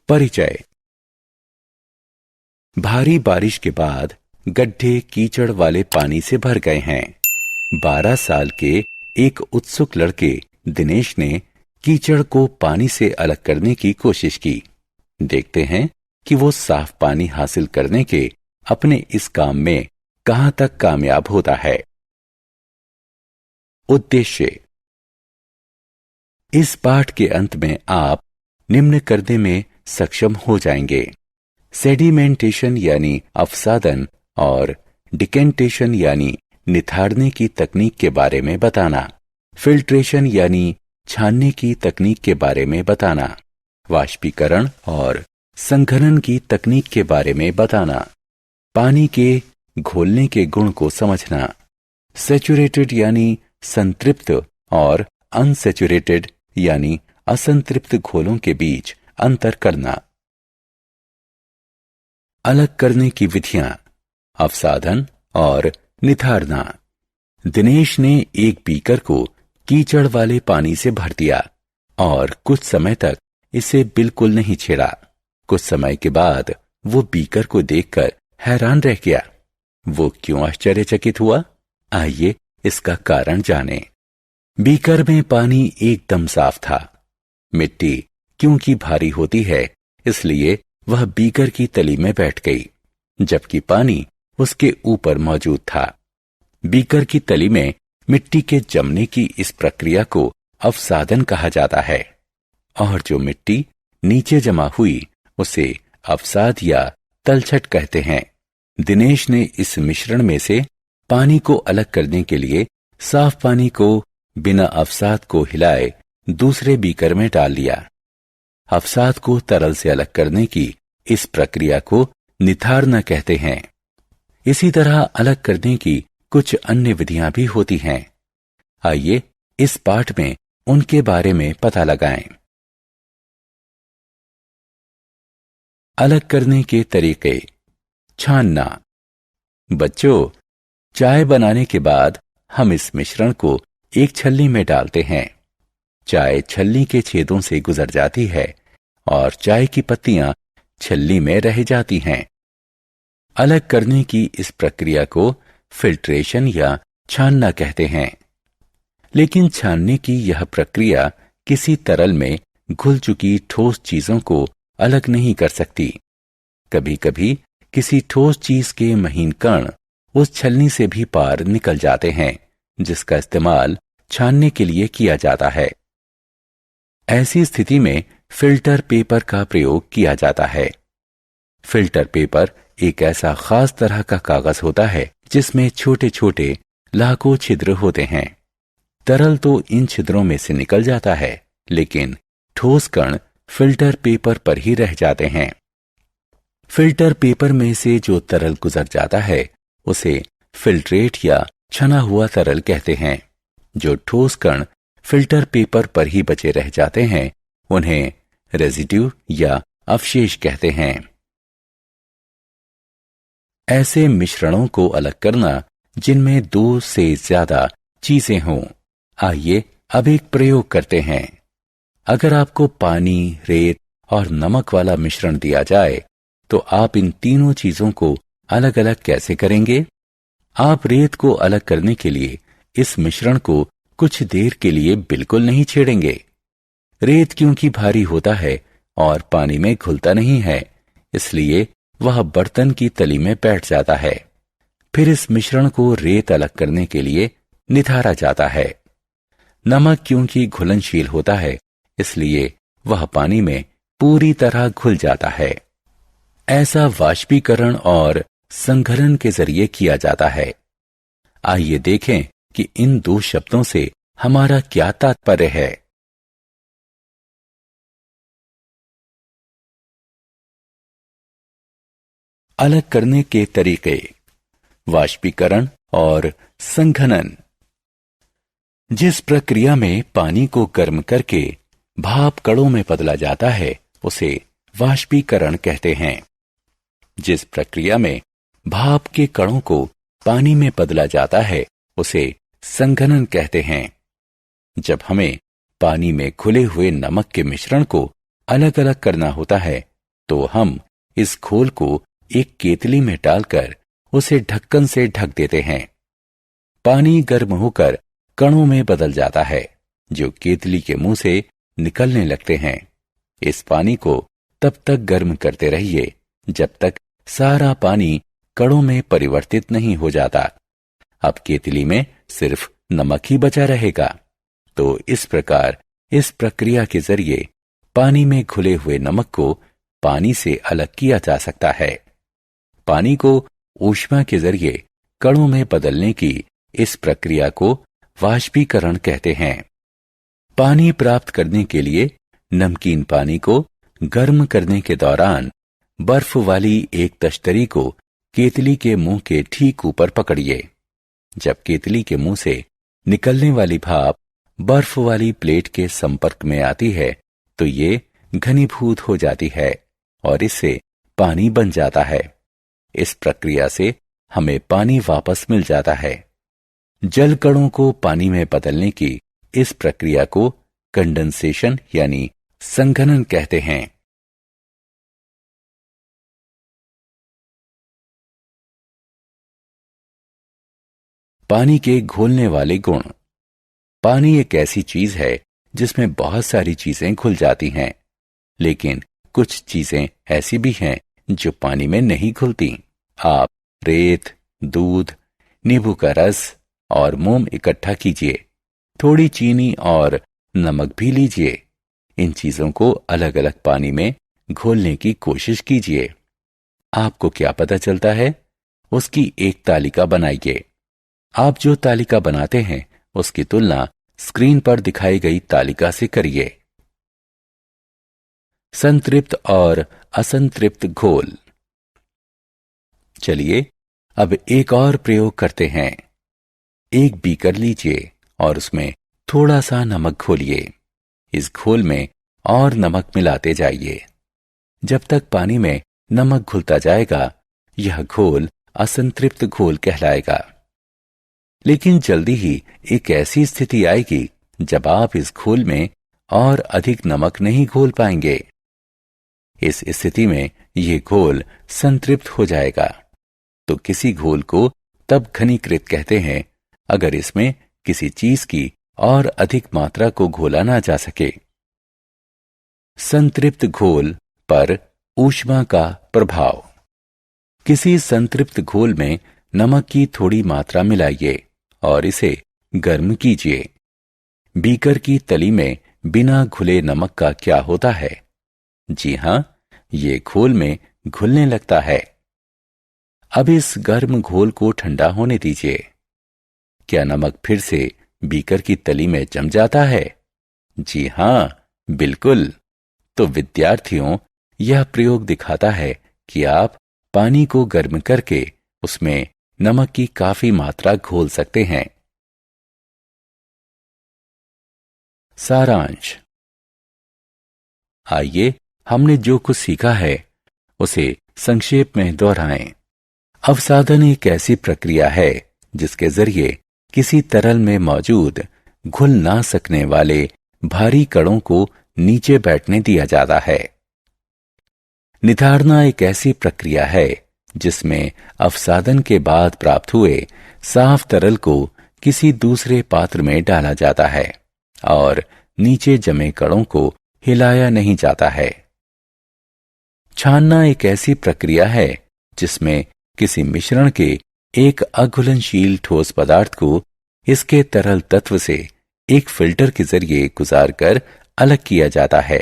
परिचय। भारी बारिश के बाद गड्ढे कीचड़ वाले पानी से भर गए हैं। 12 साल के एक उत्सुक लड़के दिनेश ने कीचड़ को पानी से अलग करने की कोशिश की। देखते हैं कि वो साफ पानी हासिल करने के अपने इस काम में कहां तक कामयाब होता है। उद्देश्य। इस पाठ के अंत में आप निम्न करने में सक्षम हो जाएंगे: सेडिमेंटेशन यानी अवसादन और डिकेंटेशन यानी निथारने की तकनीक के बारे में बताना, फिल्ट्रेशन यानी छानने की तकनीक के बारे में बताना, वाष्पीकरण और संघनन की तकनीक के बारे में बताना, पानी के घोलने के गुण को समझना, सैचुरेटेड यानी संतृप्त और अनसैचुरेटेड यानी असंतृप्त घोलों के बीच अंतर करना। अलग करने की विधियां: अवसाधन और निथारना। दिनेश ने एक बीकर को कीचड़ वाले पानी से भर दिया और कुछ समय तक इसे बिल्कुल नहीं छेड़ा। कुछ समय के बाद वो बीकर को देखकर हैरान रह गया। वो क्यों आश्चर्यचकित हुआ? आइए इसका कारण जानें। बीकर में पानी एकदम साफ था। मिट्टी क्योंकि भारी होती है, इसलिए वह बीकर की तली में बैठ गई, जबकि पानी उसके ऊपर मौजूद था। बीकर की तली में मिट्टी के जमने की इस प्रक्रिया को अवसादन कहा जाता है, और जो मिट्टी नीचे जमा हुई उसे अवसाद या तलछट कहते हैं। दिनेश ने इस मिश्रण में से पानी को अलग करने के लिए साफ पानी को बिना अवसाद को हिलाए दूसरे बीकर में डाल दिया। अवसाद को तरल से अलग करने की इस प्रक्रिया को निथारना कहते हैं। इसी तरह अलग करने की कुछ अन्य विधियां भी होती हैं। आइए इस पाठ में उनके बारे में पता लगाएं। अलग करने के तरीके। छानना। बच्चों, चाय बनाने के बाद हम इस मिश्रण को एक छलनी में डालते हैं। चाय छलनी के छेदों से गुजर जाती है और चाय की पत्तियां छलनी में रह जाती हैं। अलग करने की इस प्रक्रिया को फिल्ट्रेशन या छानना कहते हैं। लेकिन छानने की यह प्रक्रिया किसी तरल में घुल चुकी ठोस चीजों को अलग नहीं कर सकती। कभी कभी किसी ठोस चीज के महीन कण उस छलनी से भी पार निकल जाते हैं, जिसका इस्तेमाल छानने के लिए किया जाता है। ऐसी स्थिति में फिल्टर पेपर का प्रयोग किया जाता है। फिल्टर पेपर एक ऐसा खास तरह का कागज होता है जिसमें छोटे छोटे लाखों छिद्र होते हैं। तरल तो इन छिद्रों में से निकल जाता है, लेकिन ठोस कण फिल्टर पेपर पर ही रह जाते हैं। फिल्टर पेपर में से जो तरल गुजर जाता है उसे फिल्ट्रेट या छना हुआ तरल कहते हैं। जो ठोस कण फिल्टर पेपर पर ही बचे रह जाते हैं उन्हें रेजिड्यू या अवशेष कहते हैं। ऐसे मिश्रणों को अलग करना जिनमें 2 से ज्यादा चीजें हों। आइए अब एक प्रयोग करते हैं। अगर आपको पानी, रेत और नमक वाला मिश्रण दिया जाए तो आप इन तीनों चीजों को अलग अलग कैसे करेंगे? आप रेत को अलग करने के लिए इस मिश्रण को कुछ देर के लिए बिल्कुल नहीं छेड़ेंगे। रेत क्योंकि भारी होता है और पानी में घुलता नहीं है, इसलिए वह बर्तन की तली में बैठ जाता है। फिर इस मिश्रण को रेत अलग करने के लिए निथारा जाता है। नमक क्योंकि घुलनशील होता है, इसलिए वह पानी में पूरी तरह घुल जाता है। ऐसा वाष्पीकरण और संघनन के जरिए किया जाता है। आइए देखें कि इन 2 शब्दों से हमारा क्या तात्पर्य है। अलग करने के तरीके। वाष्पीकरण और संघनन। जिस प्रक्रिया में पानी को गर्म करके भाप कणों में बदला जाता है उसे वाष्पीकरण कहते हैं। जिस प्रक्रिया में भाप के कणों को पानी में बदला जाता है उसे संघनन कहते हैं। जब हमें पानी में घुले हुए नमक के मिश्रण को अलग अलग करना होता है तो हम इस घोल को एक केतली में डालकर उसे ढक्कन से ढक देते हैं। पानी गर्म होकर कणों में बदल जाता है जो केतली के मुंह से निकलने लगते हैं। इस पानी को तब तक गर्म करते रहिए जब तक सारा पानी कणों में परिवर्तित नहीं हो जाता। अब केतली में सिर्फ नमक ही बचा रहेगा। तो इस प्रकार इस प्रक्रिया के जरिए पानी में घुले हुए नमक को पानी से अलग किया जा सकता है। पानी को ऊष्मा के जरिए कणों में बदलने की इस प्रक्रिया को वाष्पीकरण कहते हैं। पानी प्राप्त करने के लिए नमकीन पानी को गर्म करने के दौरान बर्फ वाली एक तश्तरी को केतली के मुंह के ठीक ऊपर पकड़िए। जब केतली के मुंह से निकलने वाली भाप बर्फ वाली प्लेट के संपर्क में आती है तो ये घनीभूत हो जाती है और इससे पानी बन जाता है। इस प्रक्रिया से हमें पानी वापस मिल जाता है। जल कणों को पानी में बदलने की इस प्रक्रिया को कंडेंसेशन यानी संघनन कहते हैं। पानी के घोलने वाले गुण। पानी एक ऐसी चीज है जिसमें बहुत सारी चीजें घुल जाती हैं, लेकिन कुछ चीजें ऐसी भी हैं जो पानी में नहीं घुलती। आप रेत, दूध, नींबू का रस और मोम इकट्ठा कीजिए, थोड़ी चीनी और नमक भी लीजिए। इन चीजों को अलग अलग पानी में घोलने की कोशिश कीजिए। आपको क्या पता चलता है? उसकी एक तालिका बनाइए। आप जो तालिका बनाते हैं उसकी तुलना स्क्रीन पर दिखाई गई तालिका से करिए। संतृप्त और असंतृप्त घोल। चलिए अब एक और प्रयोग करते हैं। एक बीकर लीजिए और उसमें थोड़ा सा नमक घोलिए। इस घोल में और नमक मिलाते जाइए। जब तक पानी में नमक घुलता जाएगा यह घोल असंतृप्त घोल कहलाएगा। लेकिन जल्दी ही एक ऐसी स्थिति आएगी जब आप इस घोल में और अधिक नमक नहीं घोल पाएंगे। इस स्थिति में यह घोल संतृप्त हो जाएगा। तो किसी घोल को तब घनीकृत कहते हैं अगर इसमें किसी चीज की और अधिक मात्रा को घोला ना जा सके। संतृप्त घोल पर ऊष्मा का प्रभाव। किसी संतृप्त घोल में नमक की थोड़ी मात्रा मिलाइए और इसे गर्म कीजिए। बीकर की तली में बिना घुले नमक का क्या होता है? जी हां, ये घोल में घुलने लगता है। अब इस गर्म घोल को ठंडा होने दीजिए। क्या नमक फिर से बीकर की तली में जम जाता है? जी हां, बिल्कुल। तो विद्यार्थियों, यह प्रयोग दिखाता है कि आप पानी को गर्म करके उसमें नमक की काफी मात्रा घोल सकते हैं। सारांश। आइए हमने जो कुछ सीखा है उसे संक्षेप में दोहराएं। अवसादन एक ऐसी प्रक्रिया है जिसके जरिए किसी तरल में मौजूद घुल ना सकने वाले भारी कणों को नीचे बैठने दिया जाता है। निथारना एक ऐसी प्रक्रिया है जिसमें अवसादन के बाद प्राप्त हुए साफ तरल को किसी दूसरे पात्र में डाला जाता है और नीचे जमे कणों को हिलाया नहीं जाता है। छानना एक ऐसी प्रक्रिया है जिसमें किसी मिश्रण के एक अघुलनशील ठोस पदार्थ को इसके तरल तत्व से एक फिल्टर के जरिए गुजारकर अलग किया जाता है।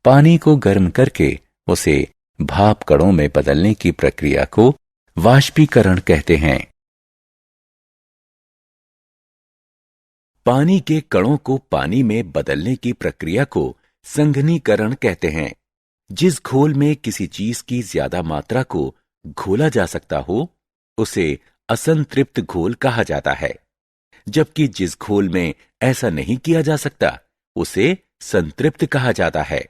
पानी को गर्म करके उसे भाप कणों में बदलने की प्रक्रिया को वाष्पीकरण कहते हैं। पानी के कणों को पानी में बदलने की प्रक्रिया को संघनीकरण कहते हैं। जिस घोल में किसी चीज की ज्यादा मात्रा को घोला जा सकता हो उसे असंतृप्त घोल कहा जाता है, जबकि जिस घोल में ऐसा नहीं किया जा सकता उसे संतृप्त कहा जाता है।